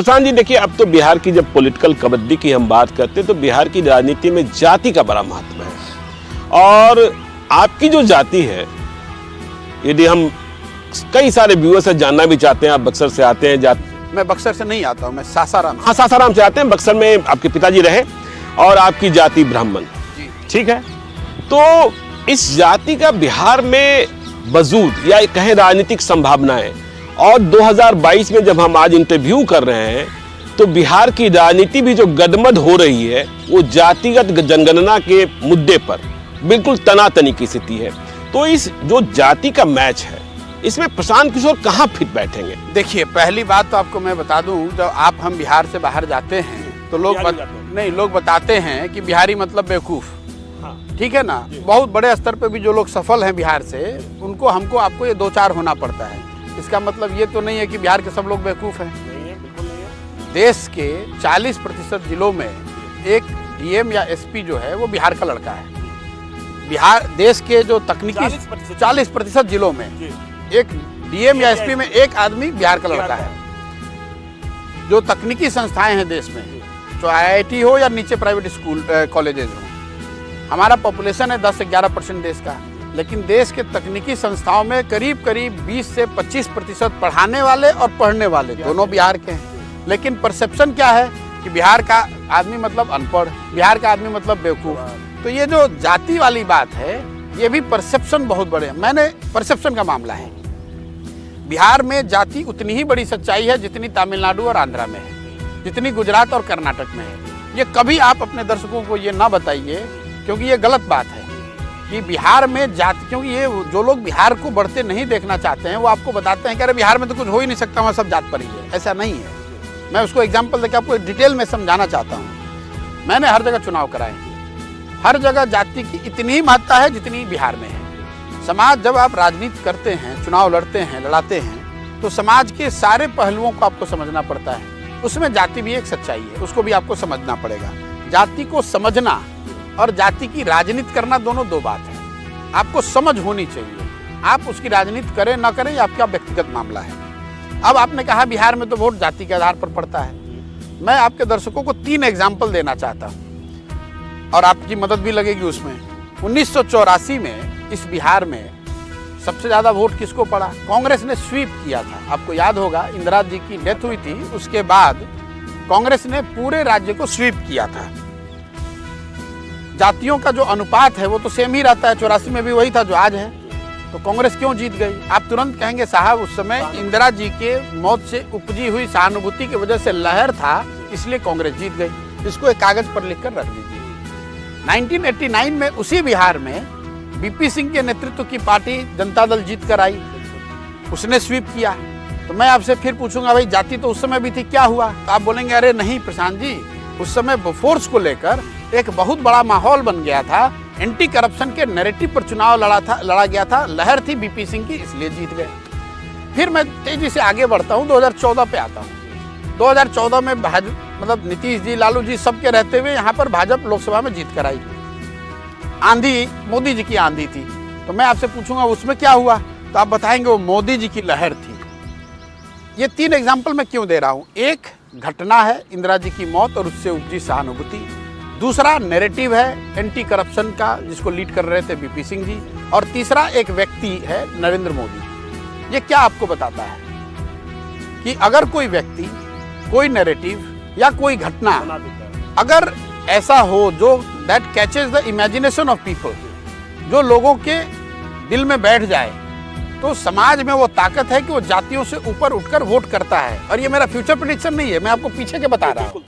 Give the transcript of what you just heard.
प्रशांत जी देखिए, अब तो बिहार की जब पॉलिटिकल कबड्डी की हम बात करते हैं तो बिहार की राजनीति में जाति का बड़ा महत्व है। और आपकी जो जाति है, यदि हम कई सारे व्यूअर्स से जानना भी चाहते हैं, आप बक्सर से आते हैं। मैं बक्सर से नहीं आता हूँ, मैं सासाराम। हाँ, सासाराम से आते हैं। बक्सर में आपके पिताजी रहे और आपकी जाति ब्राह्मण, ठीक है। तो इस जाति का बिहार में वजूद या कहें राजनीतिक संभावनाएं, और 2022 में जब हम आज इंटरव्यू कर रहे हैं तो बिहार की राजनीति भी जो गडमड हो रही है वो जातिगत जनगणना के मुद्दे पर बिल्कुल तनातनी की स्थिति है। तो इस जो जाति का मैच है, इसमें प्रशांत किशोर कहाँ फिट बैठेंगे? देखिए, पहली बात तो आपको मैं बता दूं, जब हम बिहार से बाहर जाते हैं तो लोग बताते हैं कि बिहारी मतलब बेवकूफ। हाँ। ठीक है ना। बहुत बड़े स्तर पे भी जो लोग सफल हैं बिहार से, उनको आपको ये 2-4 होना पड़ता है। इसका मतलब ये तो नहीं है कि बिहार के सब लोग बेवकूफ हैं। नहीं है, बिल्कुल नहीं है। देश के 40% जिलों में एक डीएम या एसपी जो है वो बिहार का लड़का है। बिहार देश के जो तकनीकी 40% जिलों में एक डीएम या एसपी में एक आदमी बिहार का लड़का है। जो तकनीकी संस्थाएं हैं देश में, तो आईआईटी हो या नीचे प्राइवेट स्कूल कॉलेजेस हो, हमारा पॉपुलेशन है 10 से 11% देश का, लेकिन देश के तकनीकी संस्थाओं में करीब 20 से 25% पढ़ाने वाले और पढ़ने वाले दोनों बिहार के हैं। लेकिन परसेप्शन क्या है कि बिहार का आदमी मतलब अनपढ़, बिहार का आदमी मतलब बेवकूफ। तो ये जो जाति वाली बात है, ये भी परसेप्शन बहुत बड़े हैं। मैंने परसेप्शन का मामला है। बिहार में जाति उतनी ही बड़ी सच्चाई है जितनी तमिलनाडु और आंध्रा में है, जितनी गुजरात और कर्नाटक में है। ये कभी आप अपने दर्शकों को ये ना बताइए, क्योंकि ये गलत बात है कि बिहार में जाति, क्योंकि ये जो लोग बिहार को बढ़ते नहीं देखना चाहते हैं वो आपको बताते हैं कि अरे बिहार में तो कुछ हो ही नहीं सकता, वहाँ सब जात पर ही है। ऐसा नहीं है। मैं उसको एग्जाम्पल देकर आपको डिटेल में समझाना चाहता हूँ। मैंने हर जगह चुनाव कराए, हर जगह जाति की इतनी ही महत्ता है जितनी बिहार में है। समाज, जब आप राजनीति करते हैं, चुनाव लड़ाते हैं, तो समाज के सारे पहलुओं को आपको समझना पड़ता है। उसमें जाति भी एक सच्चाई है, उसको भी आपको समझना पड़ेगा। जाति को समझना और जाति की राजनीति करना दोनों दो बात है। आपको समझ होनी चाहिए। आप उसकी राजनीति करें ना करें, ये आपका व्यक्तिगत मामला है। अब आपने कहा बिहार में तो वोट जाति के आधार पर पड़ता है। मैं आपके दर्शकों को 3 एग्जाम्पल देना चाहता हूँ और आपकी मदद भी लगेगी उसमें। 1984 में इस बिहार में सबसे ज़्यादा वोट किसको पड़ा? कांग्रेस ने स्वीप किया था। आपको याद होगा, इंदिरा जी की डेथ हुई थी, उसके बाद कांग्रेस ने पूरे राज्य को स्वीप किया था। जातियों का जो अनुपात है वो तो सेम ही रहता है, 84 में भी वही था जो आज है। तो कांग्रेस क्यों जीत गई? आप तुरंत कहेंगे साहब उस समय इंदिरा जी के मौत से उपजी हुई सहानुभूति की वजह से लहर था, इसलिए कांग्रेस जीत गई। इसको एक कागज पर लिखकर रख दीजिए। 1989 में उसी बिहार में बीपी सिंह के नेतृत्व की पार्टी जनता दल जीत कर आई, उसने स्वीप किया। तो मैं आपसे फिर पूछूंगा, भाई जाति तो उस समय भी थी, क्या हुआ? तो आप बोलेंगे अरे नहीं प्रशांत जी, उस समय बोफोर्स को लेकर एक बहुत बड़ा माहौल बन गया था। एंटी करप्शन के नैरेटिव पर चुनाव लड़ा गया था, लहर थी बीपी सिंह की, इसलिए जीत गए। फिर मैं तेजी से आगे बढ़ता हूँ, 2014 पे आता हूँ। 2014 में मतलब नीतीश जी, लालू जी सबके रहते हुए यहाँ पर भाजपा लोकसभा में जीत कर आई। आंधी मोदी जी की आंधी थी। तो मैं आपसे पूछूंगा उसमें क्या हुआ? तो आप बताएंगे वो मोदी जी की लहर थी। ये 3 एग्जाम्पल मैं क्यों दे रहा हूँ? एक घटना है इंदिरा जी की मौत और उससे उपजी सहानुभूति। दूसरा नैरेटिव है एंटी करप्शन का, जिसको लीड कर रहे थे बीपी सिंह जी। और तीसरा एक व्यक्ति है नरेंद्र मोदी। ये क्या आपको बताता है कि अगर कोई व्यक्ति, कोई नैरेटिव या कोई घटना अगर ऐसा हो जो that catches the imagination of people, जो लोगों के दिल में बैठ जाए, तो समाज में वो ताकत है कि वो जातियों से ऊपर उठकर वोट करता है। और ये मेरा फ्यूचर प्रेडिक्शन नहीं है, मैं आपको पीछे के बता रहा हूँ।